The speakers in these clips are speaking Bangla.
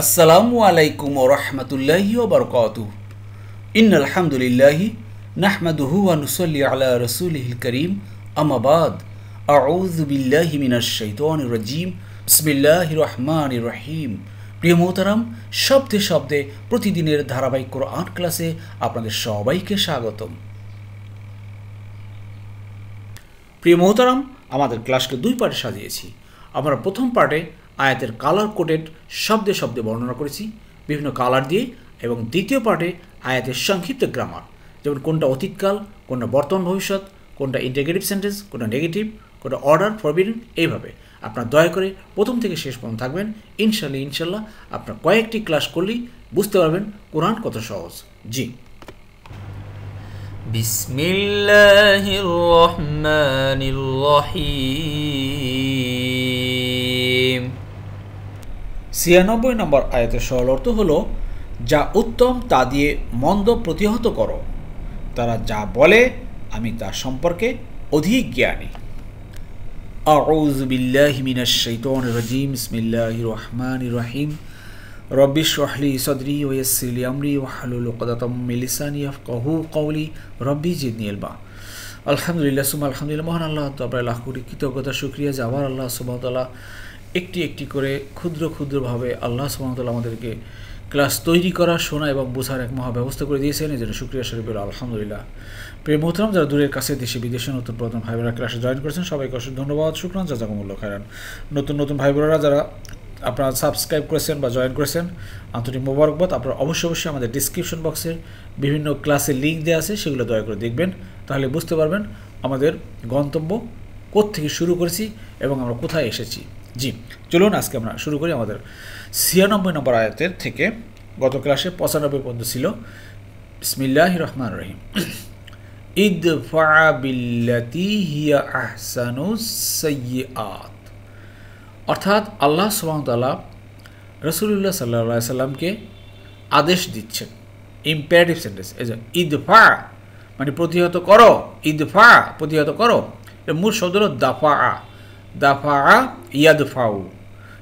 আসসালামু আলাইকুম ওয়া রাহমাতুল্লাহি ওয়া বারাকাতুহু ইন্নাল হামদুলিল্লাহি নাহমাদুহু ওয়া নুসাল্লি আলা রাসূলিহিল কারীম আম্মা বাদ আউযু বিল্লাহি মিনাশ শাইতানির রাজীম বিসমিল্লাহির রহমানির রহিম। প্রিয় মোহতারাম, শব্দে শব্দে প্রতিদিনের ধারাবাহিক কোরআন ক্লাসে আপনাদের সবাইকে স্বাগতম। প্রিয় মোহতারাম, আমাদের ক্লাসকে দুই পার্টে সাজিয়েছি। আমরা প্রথম পার্টে আয়াতের কালার কোডেড শব্দে শব্দে বর্ণনা করেছি বিভিন্ন কালার দিয়ে, এবং দ্বিতীয় পার্টে আয়াতের সংক্ষিপ্ত গ্রামার, যেমন কোনটা অতীতকাল, কোনটা বর্তমান ভবিষ্যৎ, কোনটা ইন্টিগ্রেটিভ সেন্টেন্স, কোনটা নেগেটিভ, কোনটা অর্ডার ফরবিডেন। এইভাবে আপনার দয়া করে প্রথম থেকে শেষ পর্যন্ত থাকবেন। ইনশাল্লাহ আপনার কয়েকটি ক্লাস করলেই বুঝতে পারবেন কোরআন কত সহজ। জি, বিসমিল্লাহির রহমানির রহিম। ৯৬ নম্বর আয়াতের সরল অর্থ হলো, যা উত্তম তা দিয়ে মন্দ প্রতিহত করো, তারা যা বলে আমি তা সম্পর্কে অধিক জ্ঞানী। আউযু বিল্লাহি মিনাশ শাইতানির রাজীম বিসমিল্লাহির রহমানির রহিম। রব্বি ইশরাহ লি সাদরি ওয়া ইয়াসসির লি আমরি ওয়াহলুল উকদাতাম মিন লিসানি ইয়াফকাহু কওলি রব্বি জিদনি ইলমা। আলহামদুলিল্লাহ সুম্মা আলহামদুলিল্লাহ। মহান আল্লাহ তাআলা লাখ কোটি কৃতজ্ঞতা শুকরিয়া যে আবার আল্লাহ সুবহানাহু ওয়া তাআলা একটি একটি করে ক্ষুদ্রভাবে আল্লাহ সুবহানাহু ওয়া তাআলা আমাদেরকে ক্লাস তৈরি করা, শোনা এবং বোঝার এক মহা ব্যবস্থা করে দিয়েছেন। এই জন্য শুকরিয়া স্বরূপ আলহামদুলিল্লাহ। প্রিয় মোহতারাম, যারা দূরের কাছে দেশে বিদেশে নতুন প্রথম ভাই বোনেরা ক্লাসে জয়েন করেছেন, সবাইকে অসংখ্য ধন্যবাদ, শুকরান, জাযাকুমুল্লাহ খায়রান। নতুন ভাই বোনেরা যারা আপনারা সাবস্ক্রাইব করেছেন বা জয়েন করেছেন, আন্তরিক মোবারকবাদ। আপনারা অবশ্যই আমাদের ডিসক্রিপশন বক্সের বিভিন্ন ক্লাসের লিঙ্ক দেওয়া আছে, সেগুলো দয়া করে দেখবেন, তাহলে বুঝতে পারবেন আমাদের গন্তব্য কোত্থেকে শুরু করেছি এবং আমরা কোথায় এসেছি। জি, চলুন আজকে আমরা শুরু করি আমাদের ৯৬ নম্বর আয়াতের থেকে। গত ক্লাসে ৯৫ পর্যন্ত ছিল। বিসমিল্লাহির রহমানির রহিম। ইদফা বিল্লাতি হিয়া আহসানুস সাইয়্যাত। অর্থাৎ আল্লাহ সুবহানাহু ওয়া তাআলা রাসূলুল্লাহ সাল্লাল্লাহু আলাইহি সাল্লামকে আদেশ দিচ্ছেন, ইম্পারেটিভ সেন্টেন্স। এই যে ইদফা মানে প্রতিহত করো, ইদফা প্রতিহত করো। এর মূল শব্দ হলো দাফা ইয়াদফাউ,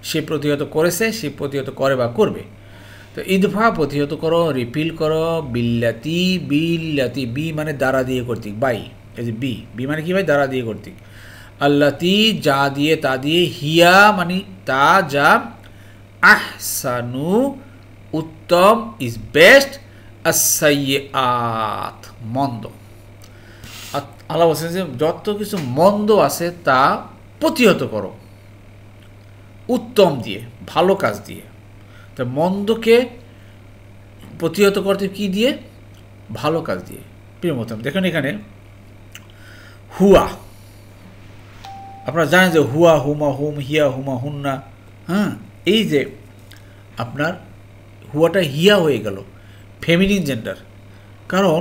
সে প্রতিহত করেছে, সে প্রতিহত করে বা করবে। তো ইদফা প্রতিহত করো, রিপিল করো, বিল্লাতি বি মানে দ্বারা দিয়ে কর্তৃক, বাই। এই যে বি মানে কি ভাই? দ্বারা দিয়ে কর্তৃক। আল্লাতি যা দিয়ে তা দিয়ে, হিয়া মানে তা যা, আহসানু উত্তম, ইজ বেস্ট, আস-সাইয়্যাত মন্দ। আল্লাহ বলছেন যে যত কিছু মন্দ আছে তা প্রতিহত করো উত্তম দিয়ে, ভালো কাজ দিয়ে। তো মন্দকে প্রতিহত করতে কি দিয়ে? ভালো কাজ দিয়ে। প্রিয় মোহতারাম, দেখুন এখানে হুয়া, আপনারা জানেন যে হুয়া, হুমা, হুম, হিয়া, হুমা, হুন্না। হ্যাঁ, এই যে আপনার হুয়াটা হিয়া হয়ে গেল, ফেমিনিন জেন্ডার। কারণ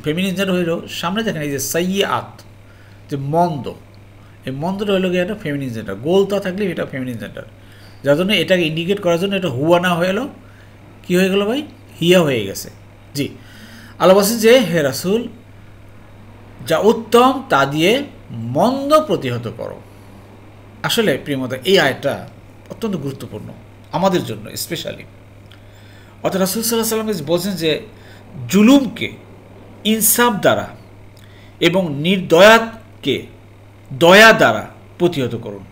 ফেমিনিন জেন্ডার হইল, সামনে দেখেন এই যে সাইয়্যাত, যে মন্দ, এই মন্দটা হইল গিয়ে একটা ফেমিনিন জেন্ডার। গোলতা থাকলে এটা ফেমিনিন জেন্ডার, যার জন্য এটাকে ইন্ডিকেট করার জন্য এটা হুয়া না হয়ে গেল, কী হয়ে গেল ভাই? হিয়া হয়ে গেছে। জি, আল্লাহ বলছেন যে হে রাসূল, যা উত্তম তা দিয়ে মন্দ প্রতিহত করো। আসলে প্রিয়মতা, এই আয়াতটা অত্যন্ত গুরুত্বপূর্ণ আমাদের জন্য স্পেশালি। অর্থাৎ রাসূল সাল্লাল্লাহু আলাইহি ওয়াসাল্লাম বলছেন যে জুলুমকে ইনসাফ দ্বারা এবং নির্দয়াকে দয়া দ্বারা প্রতিহত করুন।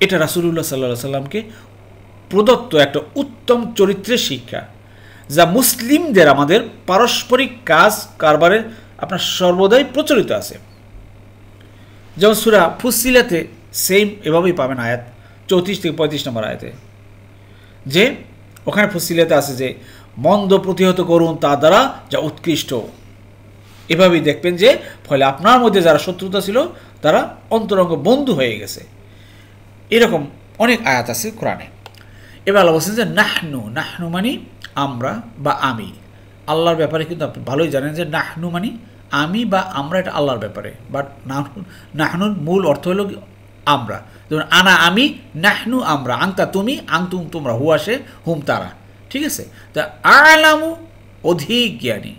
এটা রাসূলুল্লাহ সাল্লাল্লাহু আলাইহি সাল্লামকে প্রদত্ত একটা উত্তম চরিত্রের শিক্ষা, যা মুসলিমদের আমাদের পারস্পরিক কাজ কারবারে আপনার সর্বদাই প্রচলিত আছে। যেমন সূরা ফুসসিলাতে সেম এভাবেই পাবেন, আয়াত ৩৪ থেকে ৩৫ নম্বর আয়াতে, যে ওখানে ফুসসিলাতে আছে যে মন্দ প্রতিহত করুন তা দ্বারা যা উৎকৃষ্ট। এভাবেই দেখবেন যে ফলে আপনার মধ্যে যারা শত্রুতা ছিল তারা অন্তরঙ্গ বন্ধু হয়ে গেছে। এরকম অনেক আয়াত আছে কোরআনে। এবার আল্লাহ বলছেন যে নাহনু মানে আমরা বা আমি। আল্লাহর ব্যাপারে কিন্তু আপনি ভালোই জানেন যে নাহনু মানে আমি বা আমরা, এটা আল্লাহর ব্যাপারে। বাট নাহনুর মূল অর্থ হলো আমরা। যেমন আনা আমি, নাহনু আমরা, আংতা তুমি, আংতুম তোমরা, হুয়া সে, হুম তারা। ঠিক আছে? তা আলামু অধিক জ্ঞানী,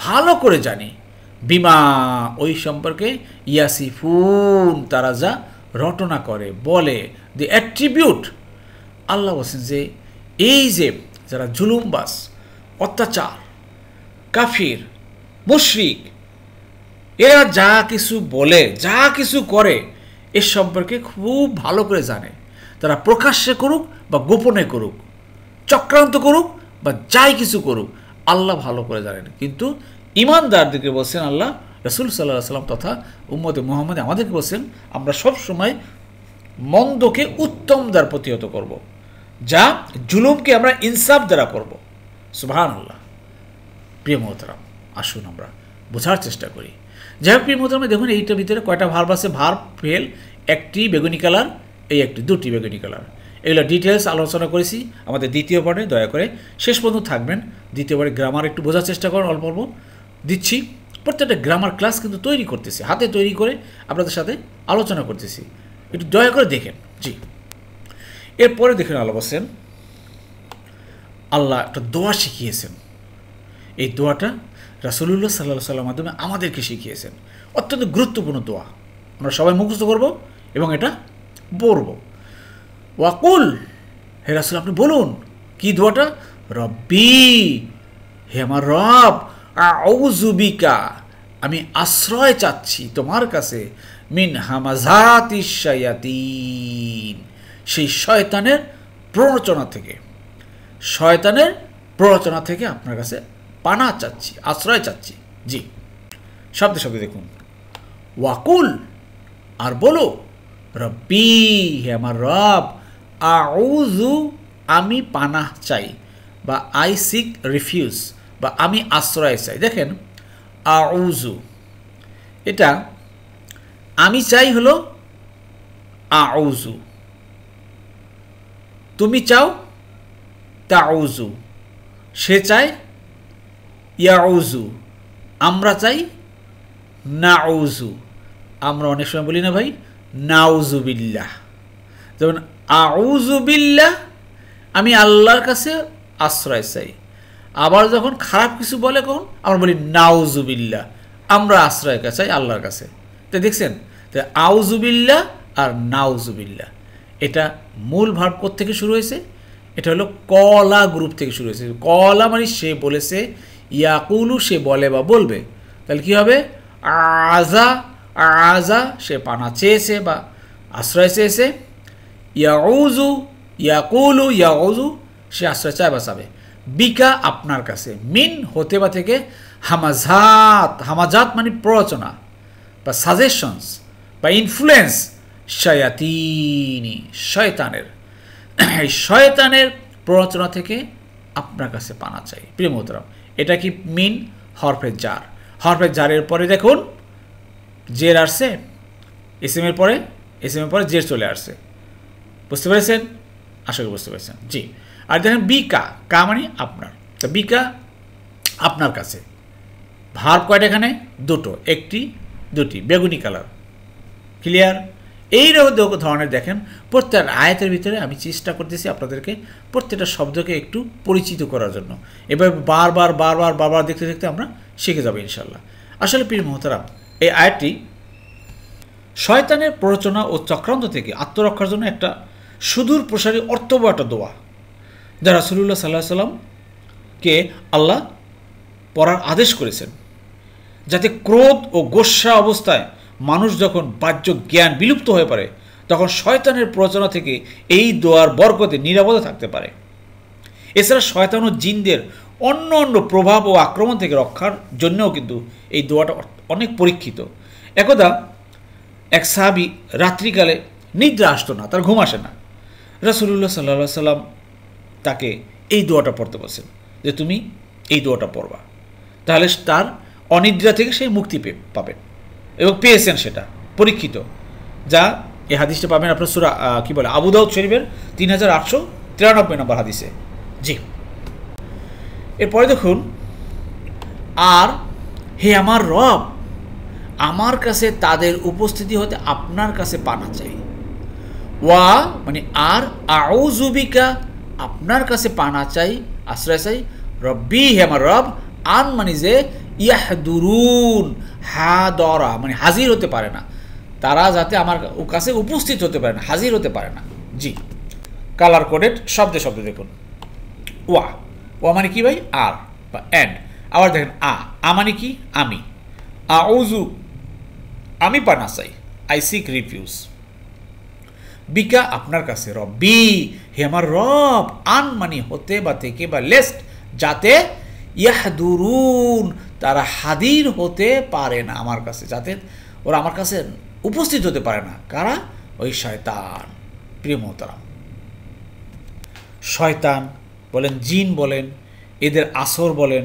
ভালো করে জানি, বিমা ওই সম্পর্কে, ইয়াসিফুন তারা যা রটনা করে, বলে, দি অ্যাট্রিবিউট। আল্লাহ বলছেন যে এই যে যারা জুলুমবাজ, অত্যাচার, কাফির, মুশরিক, এরা যা কিছু বলে, যা কিছু করে, এ সম্পর্কে খুব ভালো করে জানে। তারা প্রকাশ্যে করুক বা গোপনে করুক, চক্রান্ত করুক বা যাই কিছু করুক, আল্লাহ ভালো করে জানেন। কিন্তু ঈমানদারদেরকে বলছেন আল্লাহ, রাসূল সাল্লাল্লাহু আলাইহি ওয়াসাল্লাম তথা উম্মতে মুহাম্মদ আমাদেরকে বলছেন, আমরা সব সময় মন্দকে উত্তম দ্বারা প্রতিহত করব, যা জুলুমকে আমরা ইনসাফ দ্বারা করব। সুবহানাল্লাহ। প্রিয় মোহতারাম, আসুন আমরা বোঝার চেষ্টা করি। যাই হোক প্রিয় মোহতারাম, দেখুন এইটার ভিতরে কয়টা ভার্ব আছে? ভার্ব ফেল, একটি বেগুনি কালার, এই একটি, দুটি বেগুনি কালার। এগুলো ডিটেলস আলোচনা করেছি আমাদের দ্বিতীয় পার্টে। দয়া করে শেষ পর্যন্ত থাকবেন। দ্বিতীয় পার্টে গ্রামার একটু বোঝার চেষ্টা করেন, অল্প অল্প দিচ্ছি। প্রত্যেকটা গ্রামার ক্লাস কিন্তু তৈরি করতেছি, হাতে তৈরি করে আপনাদের সাথে আলোচনা করতেছি, একটু দয়া করে দেখেন। জি, এরপরে দেখেন আল্লাহ বলছেন, আল্লাহ একটা দোয়া শিখিয়েছেন। এই দোয়াটা রাসূলুল্লাহ সাল্লাল্লাহু আলাইহি ওয়াসাল্লামের মাধ্যমে আমাদেরকে শিখিয়েছেন। অত্যন্ত গুরুত্বপূর্ণ দোয়া, আমরা সবাই মুখস্থ করব এবং এটা পড়ব। ওয়াকুল, হে রাসূল আপনি বলুন। কি দোয়াটা? রব্বি, হে আমার রব, আউযু বিকা, আমি আশ্রয় চাচ্ছি তোমার কাছে, মিন হামাযাতিশ শায়াতিন, সেই শয়তানের প্ররোচনা থেকে, শয়তানের প্ররোচনা থেকে আপনার কাছে পানা চাচ্ছি, আশ্রয় চাচ্ছি। জি, শব্দে শব্দে দেখুন। ওয়াকুল, আর বলো, রব্বি, হে আমার রব, আউযু, আমি পানাহ চাই, বা আই সিক রিফিউজ, বা আমি আশ্রয় চাই। দেখেন আউযু, এটা আমি চাই হলো আউযু, তুমি চাও তাউযু, সে চায় ইয়াউযু, আমরা চাই নাউযু। আমরা অনেক সময় বলি না ভাই, নাউযু বিল্লাহ। যেমন আউযু বিল্লাহ, আমি আল্লাহর কাছে আশ্রয় চাই। আবার যখন খারাপ কিছু বলে কখন আমরা বলি নাউযু বিল্লাহ, আমরা আশ্রয় চাই আল্লাহর কাছে। তো দেখছেন, তো আউযু বিল্লাহ আর নাউযু বিল্লাহ, এটা মূল ভার্ব থেকে শুরু হয়েছে? এটা হলো কলা গ্রুপ থেকে শুরু হয়েছে। কলা মানে সে বলেছে, ইয়াকুলু সে বলে বা বলবে। তাহলে কি হবে? আজা, আজা সে পানা চেয়েছে বা আশ্রয় চেয়েছে। ইয়াউযু, ইয়াকুলু, ইয়াউযু সে আশ্রয় চায় বা চাবে। বিকা আপনার কাছে, মিন হতে বা থেকে, হামাজাত, হামাজাত মানে প্ররোচনা বা সাজেশনস বা ইনফ্লুয়েন্স, শায়াতিনি শয়তানের, এই শয়তানের প্ররোচনা থেকে আপনার কাছে পানা চাই। প্রিয় মোহতারাম, এটা কি মিন হরফের জার। হরফের জারের পরে দেখুন জের আসছে, এসএমের পরে, এসএমের পরে জের চলে আসছে। বুঝতে পেরেছেন? আশা করি বুঝতে পেরেছেন। জি, আর দেখেন বিকা, কা মানে আপনার। তো বিকা আপনার কাছে, ভার্ব কয়টা এখানে? দুটো, একটি, দুটি, বেগুনি কালার। ক্লিয়ার? এই ধরনের দেখেন প্রত্যেক আয়াতের ভিতরে আমি চেষ্টা করতেছি আপনাদেরকে প্রত্যেকটা শব্দকে একটু পরিচিত করার জন্য। এবার বারবার বারবার বারবার দেখতে দেখতে আমরা শিখে যাবো ইনশাল্লাহ। আসলে প্রিয় মোহতারাম, এই আয়াতটি শয়তানের প্ররোচনা ও চক্রান্ত থেকে আত্মরক্ষার জন্য একটা সুদূর প্রসারী অর্থবহ একটা দোয়া, যা রাসূলুল্লাহ সাল্লাল্লাহু আলাইহি ওয়াসাল্লামকে আল্লাহ পড়ার আদেশ করেছেন, যাতে ক্রোধ ও গোস্বা অবস্থায় মানুষ যখন বাহ্য জ্ঞান বিলুপ্ত হয়ে পড়ে, তখন শয়তানের প্ররোচনা থেকে এই দোয়ার বরকতে নিরাপদে থাকতে পারে। এছাড়া শয়তান ও জিনদের অন্য অন্য প্রভাব ও আক্রমণ থেকে রক্ষার জন্যও কিন্তু এই দোয়াটা অনেক পরীক্ষিত। একদা এক সাহাবী রাত্রিকালে নিদ্রা আসতো না, তার ঘুম আসে না। রাসূলুল্লাহ সাল্লাল্লাহু আলাইহি সাল্লাম তাকে এই দোয়াটা পড়তে বলছেন, যে তুমি এই দোয়াটা পড়বা, তাহলে তার অনিদ্রা থেকে সে মুক্তি পাবেন, এবং পেয়েছেন সেটা পরীক্ষিত। যা এই হাদিসটা পাবেন আপনার সূরা কি বলে আবু দাউদ শরীফের 3893 নম্বর হাদিসে। জি, এরপরে দেখুন, আর হে আমার রব, আমার কাছে তাদের উপস্থিতি হতে আপনার কাছে পানা চাই। ওয়া মানে আর, আউযু বিকা আপনার কাছে পানা চাই, আশ্রয় চাই। রব্বি হে আমার রব, আন মানে যে ইয়াহদুরুন, হাদরা মানে হাজির হতে পারে না, তারা যাতে আমার কাছে উপস্থিত হতে পারে না, হাজির হতে পারে না। জি, কালার কোডেড শব্দে শব্দে দেখুন। ওয়া, ওয়া মানে কি ভাই? আর বা অ্যান্ড। আবার দেখেন আ মানে কি? আমি। আউযু, আমি পানা চাই, আই সিক রিফিউজ। বিকা, আপনার কাছে, রব্বি, হে আমার রব, আন মানে হতে বা থেকে বা লেস্ট, যাতে ইয়াহদুরুন, তারা হাজির হতে পারে না আমার কাছে, যাতে ওরা আমার কাছে উপস্থিত হতে পারে না। কারা? ওই শয়তান। প্রিয় মোহতারাম, শয়তান বলেন, জিন বলেন, এদের আসর বলেন,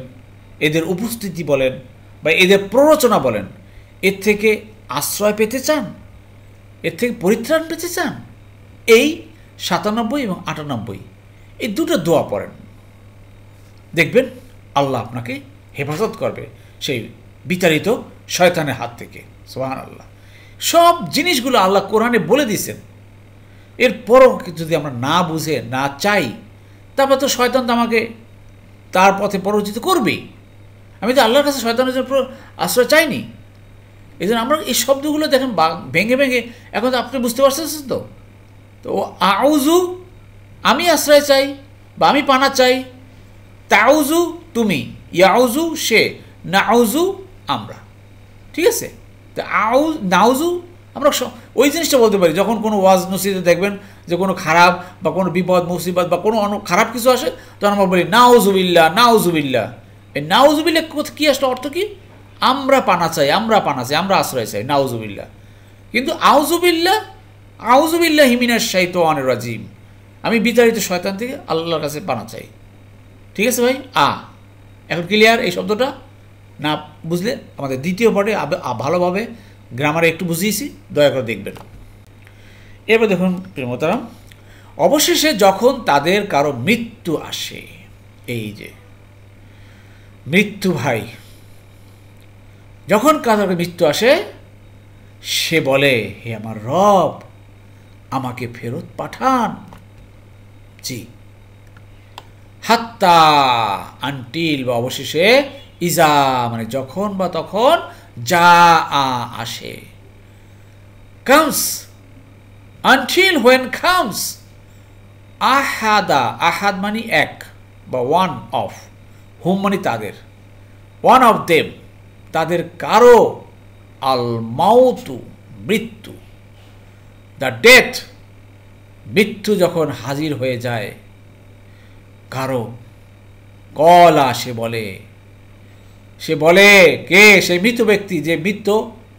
এদের উপস্থিতি বলেন, বা এদের প্ররোচনা বলেন, এর থেকে আশ্রয় পেতে চান, এর থেকে পরিত্রাণ পেতে চান, এই 97 এবং 98 এই দুটো দোয়া পড়েন, দেখবেন আল্লাহ আপনাকে হেফাজত করবে সেই বিতাড়িত শয়তানের হাত থেকে। সুবহানাল্লাহ। সব জিনিসগুলো আল্লাহ কোরআনে বলে দিয়েছেন, এরপরও যদি আমরা না বুঝে না চাই, তারপর তো শয়তান তো আমাকে তার পথে পরিচিত করবেই। আমি তো আল্লাহর কাছে শয়তানের জন্য আশ্রয় চাইনি। এই জন্য আমরা এই শব্দগুলো দেখেন ভেঙে ভেঙে, এখন তো আপনি বুঝতে পারছেন তো। তো আউযু, আমি আশ্রয় চাই বা আমি পানা চাই, তাউযু তুমি, ইয়াউযু সে, নাউযু আমরা। ঠিক আছে? তো নাউযু আমরা ওই জিনিসটা বলতে পারি যখন কোনো ওয়াজ নসিহতে দেখবেন যে কোনো খারাপ বা কোনো বিপদ মুসিবত বা কোনো খারাপ কিছু আসে, তখন আমরা বলি নাউযুবিল্লাহ, নাউযুবিল্লাহ। এই নাউযুবিল্লাহ কী আসলে অর্থ কি? আমরা পানা চাই, আমরা পানা চাই, আমরা আশ্রয় চাই, নাউযুবিল্লাহ। কিন্তু আউযুবিল্লাহ, আউযুবিল্লাহি মিনাশ শাইতানির রাজিম, আমি বিতাড়িত শয়তান থেকে আল্লাহর কাছে পানা চাই। ঠিক আছে ভাই? এখন ক্লিয়ার এই শব্দটা? না বুঝলে আমাদের দ্বিতীয় পার্টে ভালোভাবে গ্রামারে একটু বুঝিয়েছি, দয়া করে দেখবেন। এবার দেখুন প্রিয় মোহতারাম, অবশেষে যখন তাদের কারো মৃত্যু আসে, এই যে মৃত্যু ভাই, যখন কারো মৃত্যু আসে, সে বলে, হে আমার রব, আমাকে ফেরত পাঠান। জি, হাত্তা, আনটিল বা অবশেষে, ইজা মানে যখন বা তখন, যা আসে, কামস, আনটিল হোয়েন কামস, আহাদা, আহাদ মানে এক বা ওয়ান অফ, হুম মানে তাদের, ওয়ান অফ দেম তাদের কারো, আল মাউতু মৃত্যু, দ্য ডেথ মৃত্যু যখন হাজির হয়ে যায় কারো, কলা সে বলে কে? সেই মৃত ব্যক্তি, যে মৃত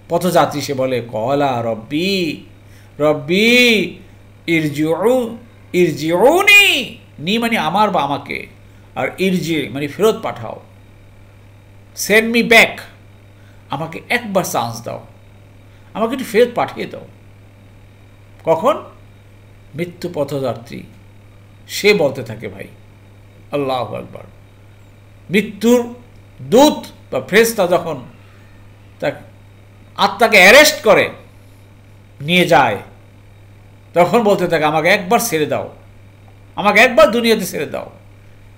পথযাত্রী, সে বলে, কলা রব্বি, রব্বি ইরজিউনি, নি মানে আমার বা আমাকে, আর ইরজি মানে ফেরত পাঠাও, সেন্ড মি ব্যাক, আমাকে একবার চান্স দাও, আমাকে একটু ফেরত পাঠিয়ে দাও। কখন? মৃত্যু পথযাত্রী সে বলতে থাকে ভাই। আল্লাহু আকবার। মৃত্যুর দূত বা ফেরেশতা যখন তার আত্মাকে অ্যারেস্ট করে নিয়ে যায়, তখন বলতে থাকে, আমাকে একবার ছেড়ে দাও, আমাকে একবার দুনিয়াতে ছেড়ে দাও,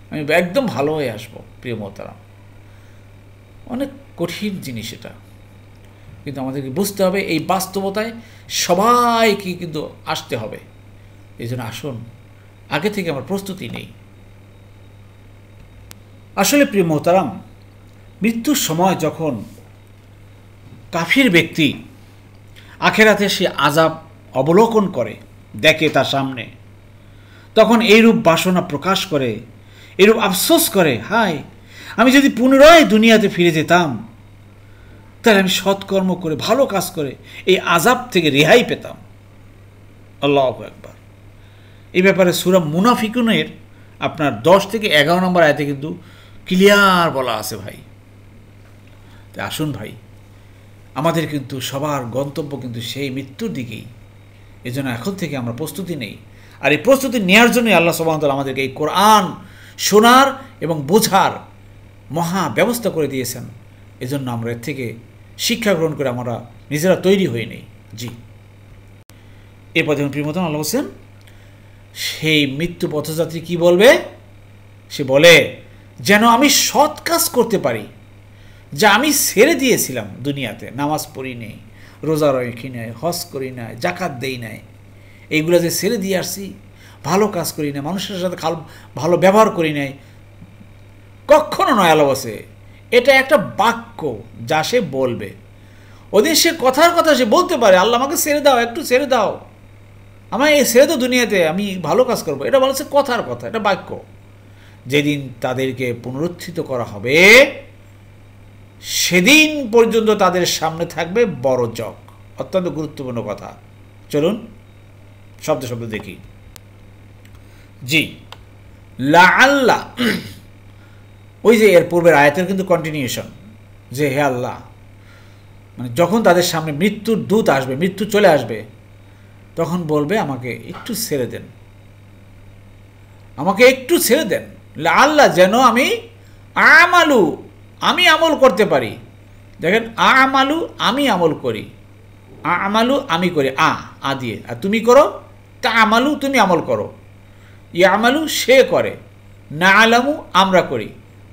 আমি একদম ভালো হয়ে আসবো। প্রিয় মোহতারাম, অনেক কঠিন জিনিস এটা, কিন্তু আমাদেরকে বুঝতে হবে এই বাস্তবতায় সবাইকে কিন্তু আসতে হবে। এই জন্য আসুন, আগে থেকে আমার প্রস্তুতি নেই। আসলে প্রিয় মোহতারাম, মৃত্যুর সময় যখন কাফির ব্যক্তি আখেরাতে সে আযাব অবলোকন করে, দেখে তার সামনে, তখন এইরূপ বাসনা প্রকাশ করে, এরূপ আফসোস করে, হায় আমি যদি পুনরায় দুনিয়াতে ফিরে যেতাম, তাহলে আমি সৎকর্ম করে ভালো কাজ করে এই আযাব থেকে রেহাই পেতাম। আল্লাহু আকবার। এই ব্যাপারে সূরা মুনাফিকুনের আপনার 10 থেকে 11 নম্বর আয়াতে কিন্তু ক্লিয়ার বলা আছে ভাই। তাই আসুন ভাই, আমাদের কিন্তু সবার গন্তব্য কিন্তু সেই মৃত্যুর দিকেই। এই জন্য এখন থেকে আমরা প্রস্তুতি নেই, আর এই প্রস্তুতি নেওয়ার জন্যই আল্লাহ সুবহানাহু ওয়া তাআলা আমাদেরকে এই কোরআন শোনার এবং বোঝার মহা ব্যবস্থা করে দিয়েছেন। এজন্য আমরা এর থেকে শিক্ষা গ্রহণ করে আমরা নিজেরা তৈরি হয়ে নেই। জি, এরপর দেখুন প্রিয় মোহতারাম, আল্লাহ হোসেন সেই মৃত্যু পথযাত্রী কি বলবে? সে বলে, যেন আমি সৎ কাজ করতে পারি, যা আমি ছেড়ে দিয়েছিলাম দুনিয়াতে। নামাজ পড়ি নেই, রোজা রাখি নাই, হজ করি নাই, জাকাত দেই নাই, এইগুলো যে ছেড়ে দিয়ে আসছি, ভালো কাজ করি নাই, মানুষের সাথে ভালো ব্যবহার করি নাই, কখনো নয়। আল্লাহ বলছে এটা একটা বাক্য যা সে বলবে। ওদিন সে কথার কথা সে বলতে পারে, আল্লাহ আমাকে ছেড়ে দাও, একটু ছেড়ে দাও, আমায় এই ছেড়ে দাও দুনিয়াতে, আমি ভালো কাজ করবো। এটা বলছে কথার কথা, এটা বাক্য। যেদিন তাদেরকে পুনরুত্থিত করা হবে সেদিন পর্যন্ত তাদের সামনে থাকবে বড় জগ। অত্যন্ত গুরুত্বপূর্ণ কথা। চলুন শব্দ শব্দ দেখি। জি, লাআল্লাহ, ওই যে এর পূর্বের আয়াতের কিন্তু কন্টিনিউশন, যে হে আল্লাহ, মানে যখন তাদের সামনে মৃত্যুর দূত আসবে, মৃত্যু চলে আসবে, তখন বলবে আমাকে একটু ছেড়ে দেন, আমাকে একটু ছেড়ে দেন, লাআল্লাহ, যেন আমি আমালু, আমি আমল করতে পারি। দেখেন, আমালু, আমি আমল করি, আমালু আমি করি, আ দিয়ে, আর তুমি করো তা আমালু, তুমি আমল করো, ইয়ামালু সে করে, না আলামু আমরা করি,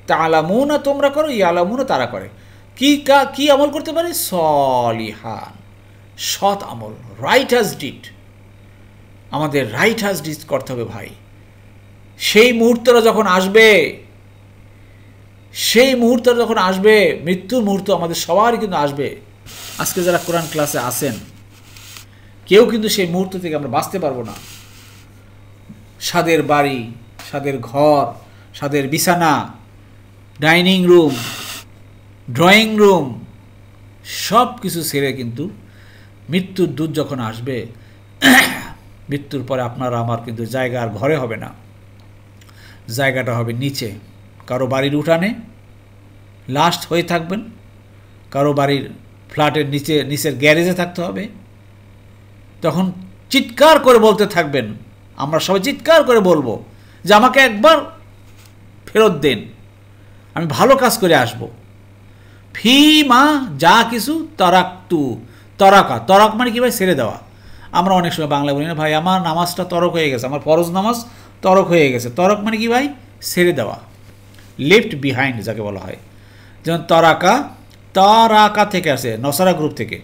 তা আলামু না তোমরা করো, ইয়ালামু না তারা করে। কি আমল করতে পারে? সলিহান, সৎ আমল, রাইটাস ডিড। আমাদের রাইটাস ডিড করতে হবে ভাই। সেই মুহূর্তটা যখন আসবে, সেই মুহূর্তটা যখন আসবে, মৃত্যুর মুহূর্ত আমাদের সবারই কিন্তু আসবে। আজকে যারা কোরআন ক্লাসে আসেন, কেউ কিন্তু সেই মুহূর্ত থেকে আমরা বাঁচতে পারবো না। স্বাদের বাড়ি, স্বাদের ঘর, স্বাদের বিছানা, ডাইনিং রুম, ড্রয়িং রুম, সব কিছু ছেড়ে কিন্তু মৃত্যুর দূত যখন আসবে, মৃত্যুর পরে আপনার আমার কিন্তু জায়গা আর ঘরে হবে না, জায়গাটা হবে নিচে। কারো বাড়ির উঠানে লাস্ট হয়ে থাকবেন, কারো বাড়ির ফ্ল্যাটের নিচের গ্যারেজে থাকতে হবে। তখন চিৎকার করে বলতে থাকবেন, আমরা সবাই চিৎকার করে বলবো যে আমাকে একবার ফেরত দেন, আমি ভালো কাজ করে আসব। ফি মা যা কিছু তারাকতু, তরাক মানে কি ভাই? ছেড়ে দেওয়া। আমরা অনেক সময় বাংলা বলি না, ভাই আমার নামাজটা তরক হয়ে গেছে, আমার ফরজ নামাজ তরক হয়ে গেছে। তরক মানে কি ভাই? ছেড়ে দেওয়া, লেফট বিহাইন্ড যাকে বলা হয়। যেমন তারাকা থেকে আসে, নসারা গ্রুপ থেকে,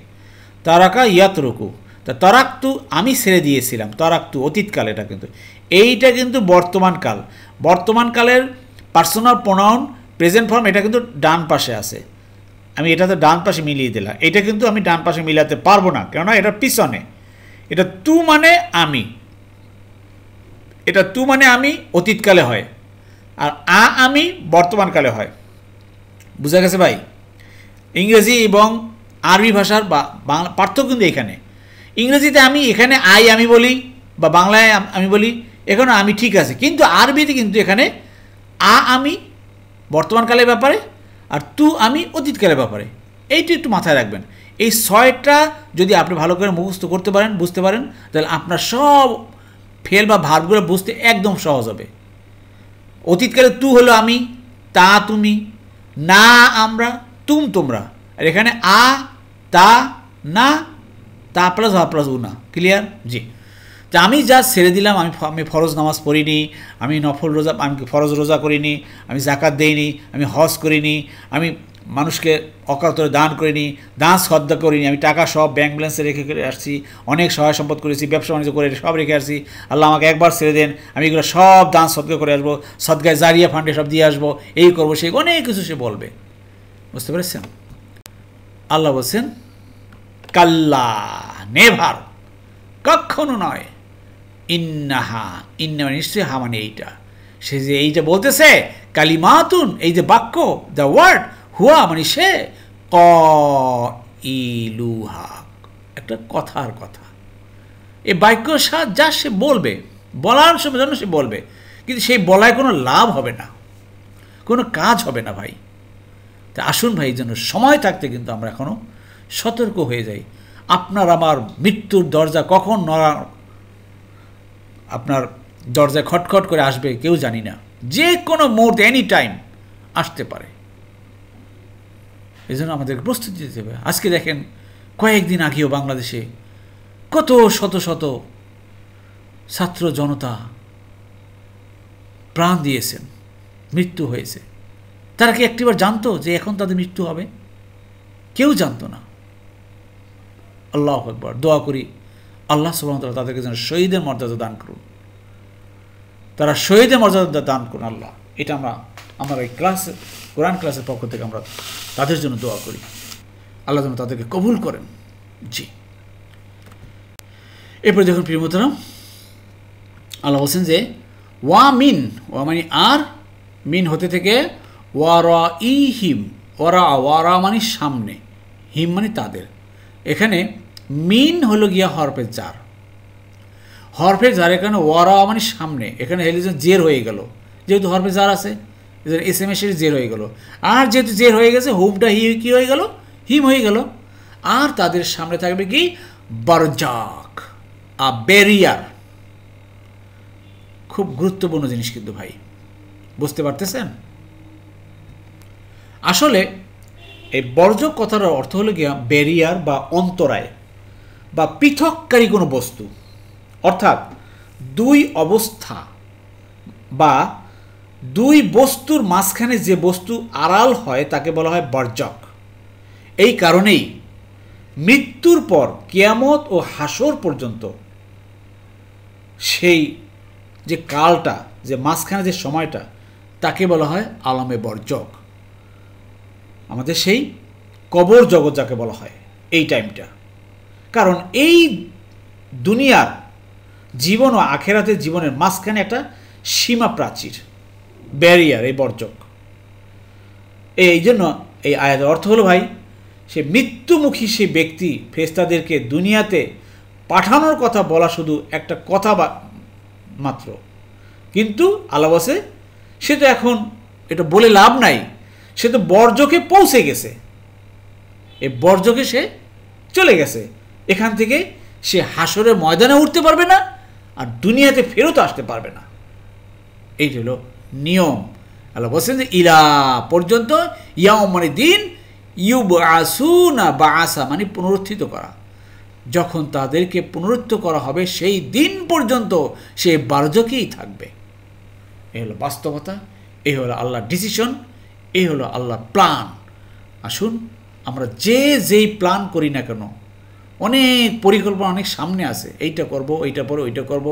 তারাকা ইয়াতরুকু, তা তরাক্তু আমি ছেড়ে দিয়েছিলাম, তরাক্তু অতীতকাল। এটা কিন্তু এইটা কিন্তু বর্তমানকাল, বর্তমানকালের পার্সোনাল প্রোনাউন প্রেজেন্ট ফর্ম, এটা কিন্তু ডান পাশে আছে। আমি এটাতে ডান পাশে মিলিয়ে দিলাম, এটা কিন্তু আমি ডান পাশে মিলাতে পারবো না, কেননা এটা পিছনে। এটা তু মানে আমি, এটা তু মানে আমি অতীতকালে হয়, আর আমি বর্তমানকালে হয়। বুঝা গেছে ভাই? ইংরেজি এবং আরবি ভাষার বাংলা পার্থক্য কিন্তু এখানে। ইংরেজিতে আমি এখানে আমি বলি, বা বাংলায় আমি বলি, এখানে আমি ঠিক আছে, কিন্তু আরবিতে কিন্তু এখানে আমি বর্তমানকালের ব্যাপারে, আর তু আমি অতীতকালের ব্যাপারে। এইটা একটু মাথায় রাখবেন। এই 6টা যদি আপনি ভালো করে মুখস্থ করতে পারেন, বুঝতে পারেন, তাহলে আপনার সব ফেল বা ভার্বগুলো বুঝতে একদম সহজ হবে। অতীতকালে তু হলো আমি, তা তুমি, না আমরা, তোমরা। আর এখানে তা না, তা প্লাস হা প্লাস উ না। ক্লিয়ার? জি। তা আমি যা ছেড়ে দিলাম, আমি ফরজ নামাজ পড়িনি, আমি ফরজ রোজা করিনি, আমি জাকাত দেইনি, আমি হজ করিনি, আমি মানুষকে অকাতরে দান করিনি, দান শ্রদ্ধা করিনি, আমি টাকা সব ব্যাংক ব্যালেন্সে রেখে আসছি, অনেক সহায় সম্পদ করেছি, ব্যবসা বাণিজ্য করে সব রেখে আসছি। আল্লাহ আমাকে একবার ছেড়ে দেন, আমি এগুলো সব দান সদকা করে আসবো, সদকায় জারিয়া ফান্ডে সব দিয়ে আসবো, এই করবো, সেই অনেক কিছু সে বলবে। বুঝতে পেরেছেন? আল্লাহ বলছেন কাল্লা, নেভার, কখনো নয়, ইন্নাহা, ইন্না মানে নিশ্চয়ই, হা মানে এইটা। সে যে এইটা বলতেছে, কালিমাতুন, এই যে বাক্য, দ্য ওয়ার্ড, হুয়া মানে সে, ক ইলুহা, একটা কথার কথা। এই বাক্য যা সে বলবে, বলার সময় জন্য সে বলবে, কিন্তু সেই বলায় কোনো লাভ হবে না, কোনো কাজ হবে না ভাই। তা আসুন ভাই, এই জন্য সময় থাকতে কিন্তু আমরা এখনও সতর্ক হয়ে যাই। আপনার আমার মৃত্যুর দরজা কখন আপনার দরজায় খটখট করে আসবে কেউ জানি না, যে কোনো মুহূর্তে, এনি টাইম আসতে পারে। এই জন্য আমাদেরকে প্রস্তুতি দিতে হবে। আজকে দেখেন, কয়েকদিন আগেও বাংলাদেশে কত শত শত ছাত্র জনতা প্রাণ দিয়েছেন, মৃত্যু হয়েছে। তারা কি একটিবার জানতো যে এখন তাদের মৃত্যু হবে? কেউ জানতো না। আল্লাহু আকবার। দোয়া করি আল্লাহ সুবহানাহু ওয়া তাআলা তাদেরকে যেন শহীদের মর্যাদা দান করুন। তারা শহীদের মর্যাদা দান করুন আল্লাহ। এটা আমরা এই কোরআন ক্লাসের পক্ষ থেকে আমরা তাদের জন্য দোয়া করি, আল্লাহ যেন তাদেরকে কবুল করেন। জি, এরপরে দেখুন প্রিয় মোহতারাম, আল্লাহ বলছেন যে ওয়া মানে আর, মিন হতে থেকে, ওয়ারা ই হিম, ওয়ারা মানে সামনে, হিম মানে তাদের। এখানে মিন হলো গিয়া হরফের জার, এখানে ওয়ারা মানে সামনে, এখানে হেলিজন জের হয়ে গেল, যেহেতু হরফে জার আছে SMS এর জের হয়ে গেল। আর যেহেতু জের হয়ে গেছে, হুমটা কি হয়ে গেল, হিম হয়ে গেল। আর তাদের সামনে থাকবে কি, বারজাক, ব্যারিয়ার। খুব গুরুত্বপূর্ণ জিনিস কিন্তু ভাই, বুঝতে পারতেছেন? আসলে এই বর্জক কথার অর্থ হলো গিয়া ব্যারিয়ার বা অন্তরায় বা পৃথককারী কোনো বস্তু, অর্থাৎ দুই অবস্থা বা দুই বস্তুর মাঝখানে যে বস্তু আড়াল হয় তাকে বলা হয় বর্জক। এই কারণেই মৃত্যুর পর কিয়ামত ও হাসর পর্যন্ত সেই যে কালটা, যে মাঝখানে যে সময়টা, তাকে বলা হয় আলামে বর্জক। আমাদের সেই কবর জগৎ যাকে বলা হয়, এই টাইমটা। কারণ এই দুনিয়ার জীবন ও আখেরাতের জীবনের মাঝখানে একটা সীমা প্রাচীর, ব্যারিয়ার, এই বর্জক। এই জন্য এই আয়াতের অর্থ হলো ভাই, সে মৃত্যুমুখী সেই ব্যক্তি ফেরেশতাদেরকে দুনিয়াতে পাঠানোর কথা বলা শুধু একটা কথা মাত্র, কিন্তু আল্লাহ বলে সে তো এখন এটা বলে লাভ নাই, সে তো বর্জকে পৌঁছে গেছে, এই বর্জকে সে চলে গেছে। এখান থেকে সে হাসরের ময়দানে উঠতে পারবে না, আর দুনিয়াতে ফেরত আসতে পারবে না। এইটা হলো নিয়ম। আল্লাহ বলছেন যে ইলা পর্যন্ত, ইয়াউম মানে দিন, ইউবআসুনা, বাআসা মানে পুনরুত্থিত করা, যখন তাদেরকে পুনরুত্থিত করা হবে সেই দিন পর্যন্ত সে বার্জকেই থাকবে। এই হলো বাস্তবতা, এই হলো আল্লাহর ডিসিশন, এই হলো আল্লাহর প্ল্যান। আসুন আমরা যেই প্ল্যান করি না কেন, অনেক পরিকল্পনা অনেক সামনে আছে, এইটা করব, এইটা পরে ওইটা করব,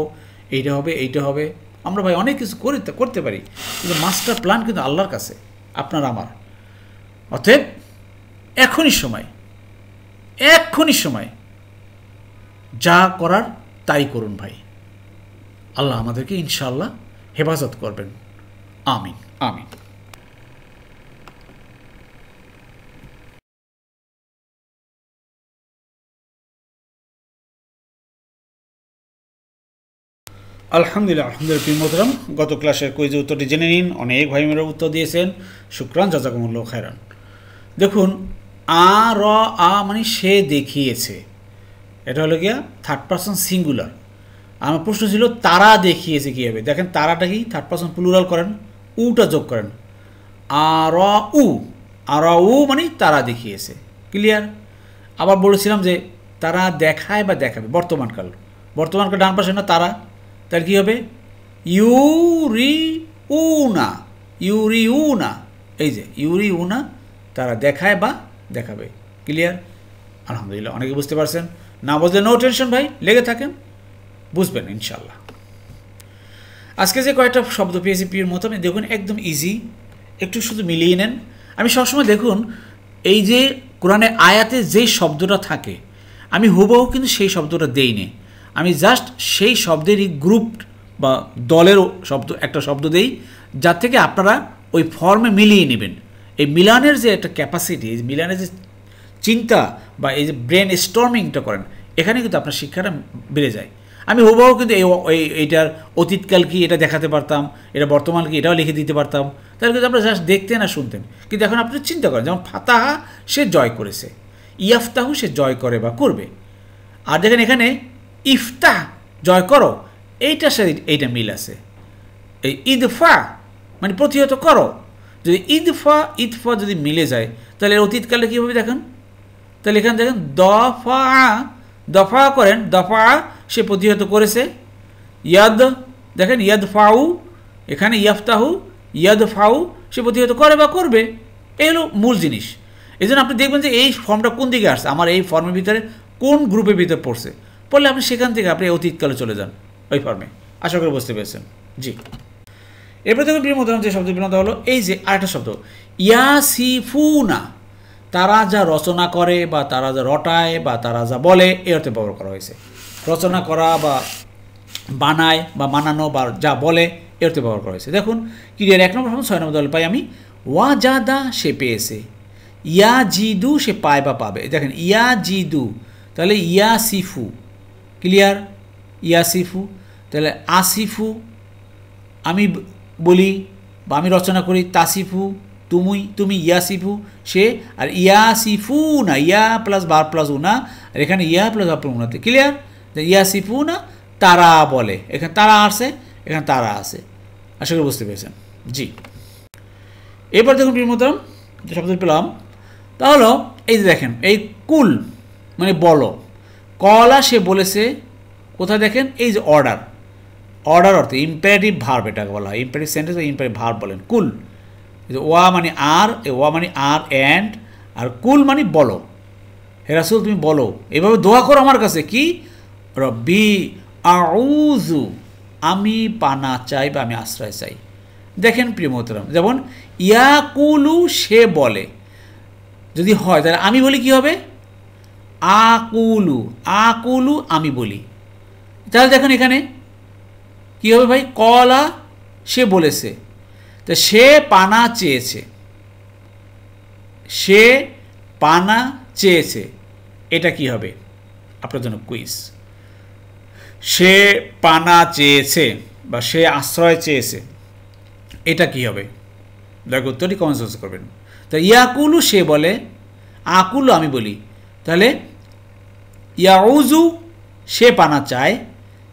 এইটা হবে, এইটা হবে। আমরা ভাই অনেক কিছু করতে পারি, কিন্তু মাস্টার প্ল্যান কিন্তু আল্লাহর কাছে, আপনার আমার। অতএব এখনই সময় যা করার তাই করুন ভাই। আল্লাহ আমাদেরকে ইনশাআল্লাহ হেফাজত করবেন। আমিন আমিন। আলহামদুলিল্লাহ প্রিয় মোহতারাম, গত ক্লাসের কুইজের উত্তরটি জেনে নিন। অনেক ভাই মেয়েরা উত্তর দিয়েছেন, শুকরান, জাযাকুমুল্লাহু খায়রান। দেখুন, মানে সে দেখিয়েছে, এটা হলো গিয়া থার্ড পারসন সিঙ্গুলার। আমার প্রশ্ন ছিল তারা দেখিয়েছে কীভাবে। দেখেন তারাটা কি, থার্ড পারসন প্লুরাল করেন, উটা যোগ করেন, উ মানে তারা দেখিয়েছে। ক্লিয়ার? আবার বলেছিলাম যে তারা দেখায় বা দেখাবে, বর্তমানকাল ডান পাশে না তারা, তার কী হবে, ইউরিউনা, এই যে ইউরিউনা, তারা দেখায় বা দেখাবে। ক্লিয়ার? আলহামদুলিল্লাহ, অনেকে বুঝতে পারছেন। না বুঝলে নো টেনশন ভাই, লেগে থাকেন, বুঝবেন ইনশাল্লাহ। আজকে যে কয়েকটা শব্দ পেয়েছি প্রিয় মতো, আপনি দেখুন একদম ইজি, একটু শুধু মিলিয়ে নেন। আমি সবসময় দেখুন এই যে কোরআনে আয়াতে যেই শব্দটা থাকে, আমি হুবহু কিন্তু সেই শব্দটা দেইনি, আমি জাস্ট সেই শব্দেরই গ্রুপ বা দলের একটা শব্দ দেই, যার থেকে আপনারা ওই ফর্মে মিলিয়ে নেবেন। এই মিলানের যে একটা ক্যাপাসিটি, এই মিলানের যে চিন্তা বা এই যে ব্রেন স্টর্মিংটা করেন, এখানে কিন্তু আপনার শিক্ষাটা বেড়ে যায়। আমি হুবহু কিন্তু এইটার অতীতকাল কি এটা দেখাতে পারতাম, এটা বর্তমান কি এটাও লিখে দিতে পারতাম, তাহলে কিন্তু আপনারা জাস্ট দেখতেন আর শুনতেন। কিন্তু এখন আপনি চিন্তা করেন, যেমন ফাতাহা সে জয় করেছে, ইয়াফতাহু সে জয় করে বা করবে। আর দেখেন এখানে ইফতাহ জয় করো, এইটার সাথে এইটা মিল আছে। এই ইদফা মানে প্রতিহত করো, যদি ইদফা যদি মিলে যায়, তাহলে অতীতকালে কী হবে দেখেন, তাহলে এখানে দেখেন দফা করেন, দফা সে প্রতিহত করেছে। ইয়াদ দেখেন ইয়াদফাউ, এখানে ইয়াফতাহু, ইয়াদফাউ সে প্রতিহত করে বা করবে। এই হলো মূল জিনিস। এই জন্য আপনি দেখবেন যে এই ফর্মটা কোন দিকে আসছে, আমার এই ফর্মের ভিতরে কোন গ্রুপের ভিতরে পড়ছে, পড়লে আপনি সেখান থেকে আপনি অতীতকালে চলে যান ওই ফর্মে। আশা করে বুঝতে পেরেছেন। জি, এরপর দেখুন প্রিয় মোহতারাম যে শব্দ বিন্যস্ত হলো এই যে আরেকটা শব্দ ইয়াসিফুনা, তারা যা রচনা করে বা তারা যা রটায় বা তারা যা বলে এই অর্থে ব্যবহার করা হয়েছে। রচনা করা বা বানায় বা বানানো বা যা বলে এর অর্থে ব্যবহার করা হয়েছে। দেখুন ক্রিয়ার 1 নম্বর ফর্ম 6 নম্বর দল পাই আমি ওয়াজাদা সে পেয়েছে, ইয়া জিদু সে পায় বা পাবে। দেখেন ইয়া জিদু তাহলে ইয়াসিফু, ক্লিয়ার, ইয়াসিফু তাহলে আসিফু আমি বলি বা আমি রচনা করি, তাসিফু তুমি, ইয়াসিফু সে, আর ইয়াসিফু না ইয়া প্লাস বার প্লাস উনা, আর এখানে ইয়া প্লাস বার প্লাস উনাতে, ক্লিয়ার। ইয়াসিফু না তারা বলে, এখানে তারা আসে, এখানে তারা আসে, আশা করি বুঝতে পেরেছেন। জি, এবার দেখুন প্রিয় মোহতারাম যে শব্দ পেলাম তা হলো এই যে দেখেন এই কুল মানে বলো, কলা সে বলেছে, কোথায় দেখেন এই যে অর্ডার অর্থে ইম্পারেটিভ ভার্ব এটাকে বলা হয়, ইম্পারেটিভ সেন্টেন্স বা ইম্পারেটিভ ভার্ব বলেন। কুল ওয়া মানে আর, ওয়া মানে আর অ্যান্ড, আর কুল মানে বলো, হে রাসূল তুমি বলো, এভাবে দোয়া করো আমার কাছে কি রব্বি আউযু আমি পানা চাই বা আমি আশ্রয় চাই। দেখেন প্রিয় মোহতারাম যেমন ইয়াকুলু সে বলে, যদি হয় তাহলে আমি বলি কি হবে আকুলু আমি বলি। তাহলে দেখেন এখানে কি হবে ভাই, কলা সে বলেছে, তো সে পানা চেয়েছে, এটা কি হবে আপনার জন্য কুইজ। সে পানা চেয়েছে বা সে আশ্রয় চেয়েছে, এটা কি হবে দয়া উত্তরটি কমেন্ট বক্সে করবেন। তো ইয়াকুলু সে বলে, আকুলু আমি বলি, তাহলে ইয়াউযু সে পানা চায়,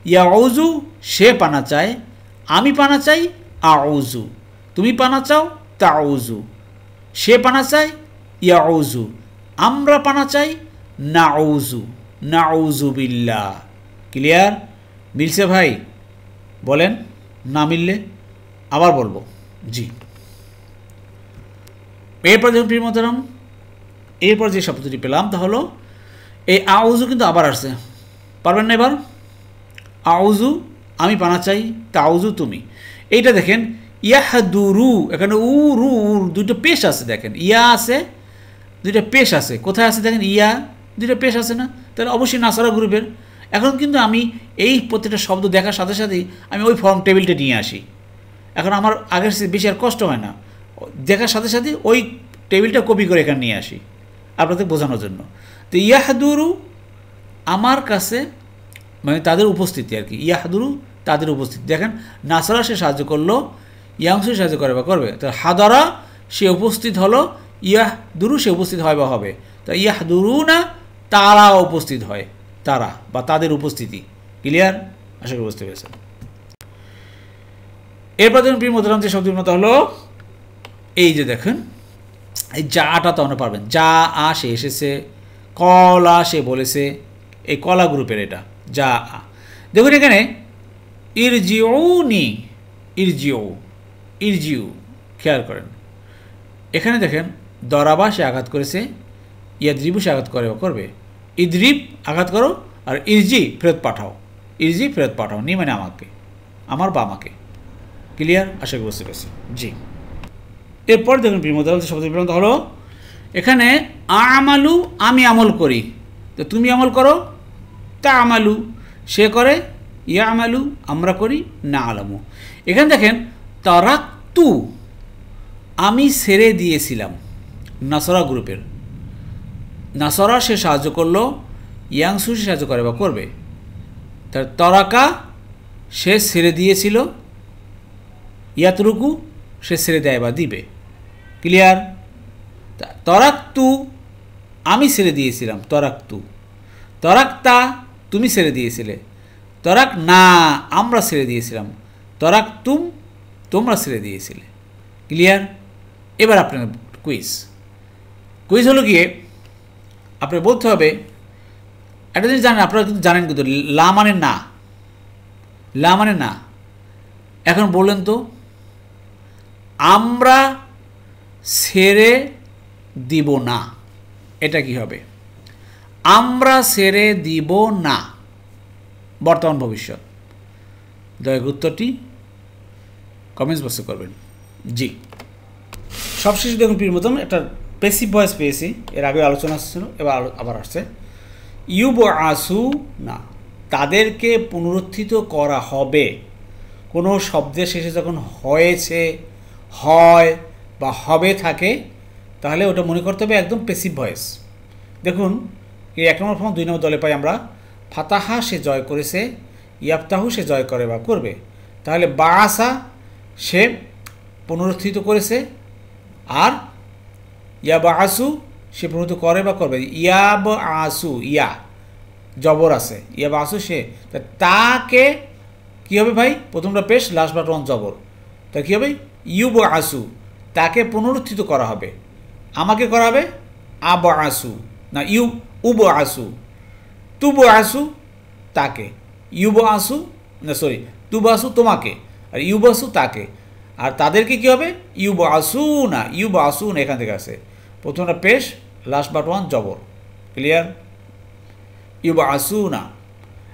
ইয়াউযু সে পানা চায়, আমি পানা চাই আউযু, তুমি পানা চাও তাউযু, সে পানা চায় ইয়াউযু, আমরা পানা চাই নাউযু বিল্লাহ। ক্লিয়ার, মিলছে ভাই বলেন, না মিললে আবার বলবো। জি, এরপর দেখুন প্রিয় মোহতারাম এরপর যে শব্দটি পেলাম তা হলো এই আউযু কিন্তু আবার আসছে, পারবেন না এবার, আউযু আমি পানা চাই, তাউযু তুমি। এইটা দেখেন ইয়াহদুরু, এখানে উরু দুটো পেশ আছে, দেখেন ইয়া আছে দুইটা পেশ আছে, কোথায় আছে দেখেন ইয়া দুইটা পেশ আছে না, তাহলে অবশ্যই নাসারা গ্রুপের। এখন কিন্তু আমি এই প্রত্যেকটা শব্দ দেখার সাথে সাথেই আমি ওই ফর্ম টেবিলটা নিয়ে আসি, এখন আমার আগের বেশি আর কষ্ট হয় না, দেখার সাথে সাথে ওই টেবিলটা কপি করে এখানে নিয়ে আসি আপনাদের বোঝানোর জন্য। তো ইয়াহদুরু আমার কাছে মানে তাদের উপস্থিতি আর কি, ইয়াহদুরু তাদের উপস্থিতি। দেখেন নাসারা সে সাহায্য করলো, ইয়াংসু সাহায্য করে বা করবে, তো হাদারা সে উপস্থিত হলো, ইয়াহদুরু সে উপস্থিত হয় বা হবে, তো ইয়াহদুরু না তারা উপস্থিত হয়, তারা বা তাদের উপস্থিতি। ক্লিয়ার, আশা করি বুঝতে পেরেছেন। এরপর দেখুন প্রিয় মোহতারাম যে শব্দটি হলো এই যে দেখেন এই যাটা তো আমরা পারবেন, যা আ সে এসেছে, কলা সে বলেছে, এই কলা গ্রুপের এটা যা আ। দেখুন এখানে ইরজিউ খেয়াল করেন, এখানে দেখেন দরাবা সে আঘাত করেছে, ইয়াদ্রিবু সে আঘাত করে করবে, ইদ্রিব আঘাত করো, আর ইরজি ফেরত পাঠাও, নি মানে আমাকে, আমার বা আমাকে। ক্লিয়ার, আশা করি বুঝতে পেরেছি। জি, এরপর দেখুন প্রিয় মোহতারাম শব্দ বিভ্রান্ত হলো এখানে আমালু আমি আমল করি, তো তুমি আমল করো, তা আমালু সে করে, ইয়া আমালু আমরা করি, না আলামু। এখানে দেখেন তারাক্তু আমি ছেড়ে দিয়েছিলাম, নাসরা গ্রুপের, নাসরা সে সাহায্য করলো, ইয়াংসু সে সাহায্য করে বা করবে, তার তরাকা সে ছেড়ে দিয়েছিল, ইয়াতরুকু সে ছেড়ে দেয় বা দিবে। ক্লিয়ার, তরাক্তু আমি ছেড়ে দিয়েছিলাম, তরাক্তা তুমি ছেড়ে দিয়েছিলে, তরাক না আমরা ছেড়ে দিয়েছিলাম, তরাক্তুম তোমরা ছেড়ে দিয়েছিলে। ক্লিয়ার, এবার আপনার কুইজ হলো গিয়ে আপনার বলতে হবে একটা জিনিস জানেন, আপনারা কিন্তু জানেন কিন্তু লা মানে না, এখন বললেন তো আমরা ছেড়ে দিব না, এটা কি হবে, আমরা ছেড়ে দিব না বর্তমান ভবিষ্যৎ। দয়া উত্তরটি কমেন্টস বক্সে করবেন। জি, সবশেষে দেখুন প্রিয় মতন একটা প্যাসিভ ভয়েস পেয়েছি, এর আগে আলোচনা ছিল, এবার আবার আসছে। ইউবআসু না, তাদেরকে পুনরুত্থিত করা হবে। কোনো শব্দের শেষে যখন হয়েছে, হয় বা হবে থাকে, তাহলে ওটা মনে করতে হবে একদম প্যাসিভ ভয়েস। দেখুন এই 1 নম্বর ফর্ম 2 নম্বর দলে পাই আমরা, ফাতাহা সে জয় করেছে, ইয়াফতাহু সে জয় করে বা করবে। তাহলে বাআসা সে পুনরুত্থিত করেছে, আর ইয়াবআসু সে পুনরুত্থিত করে বা করবে। ইয়াবআসু, ইয়া জবর আছে, ইয়াবআসু সে, তাকে কী হবে ভাই? প্রথমটা পেশ, লাস্ট বাট ওয়ান জবর, তা কী হবে? ইউবআসু, তাকে পুনরুত্থিত করা হবে। আমাকে করা হবে আবআসু, না উবআসু। তুবআসু তাকে, ইউবআসু না সরি তুবআসু তোমাকে, আর ইউবআসু তাকে। আর তাদেরকে কী হবে? ইউবআসু না, ইউবআসু না, এখান থেকে আসে। প্রথমটা পেশ, লাস্ট বাট ওয়ান জবর। ক্লিয়ার? ইউবআসু না,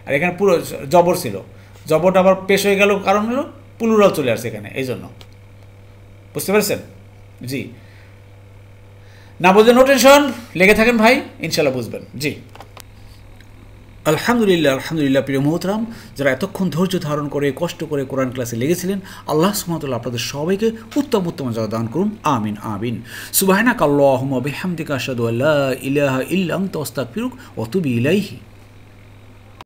আর এখানে পুরো জবর ছিল, জবরটা আবার পেশ হয়ে গেল, কারণ হলো প্লুরাল চলে আসছে এখানে, এই জন্য। বুঝতে পেরেছেন? জি, না বুঝলে নো টেনশন, লেগে থাকেন ভাই, ইনশাল্লাহ বুঝবেন। জি, আলহামদুলিল্লাহ, আলহামদুলিল্লাহ। প্রিয় মোহতরাম, যারা এতক্ষণ ধৈর্য ধারণ করে কষ্ট করে কোরআন ক্লাসে লেগেছিলেন, আল্লাহ সুবহানাহু ওয়া তাআলা আপনাদের সবাইকে উত্তম উত্তম জাযা দান করুন, আমিন আমিন। সুবহানাকাল্লাহুম্মা বিহামদিকা আশহাদু আল্লা ইলাহা ইল্লা আনতা আস্তাগফিরুকা ওয়া আতুবু ইলাইহি।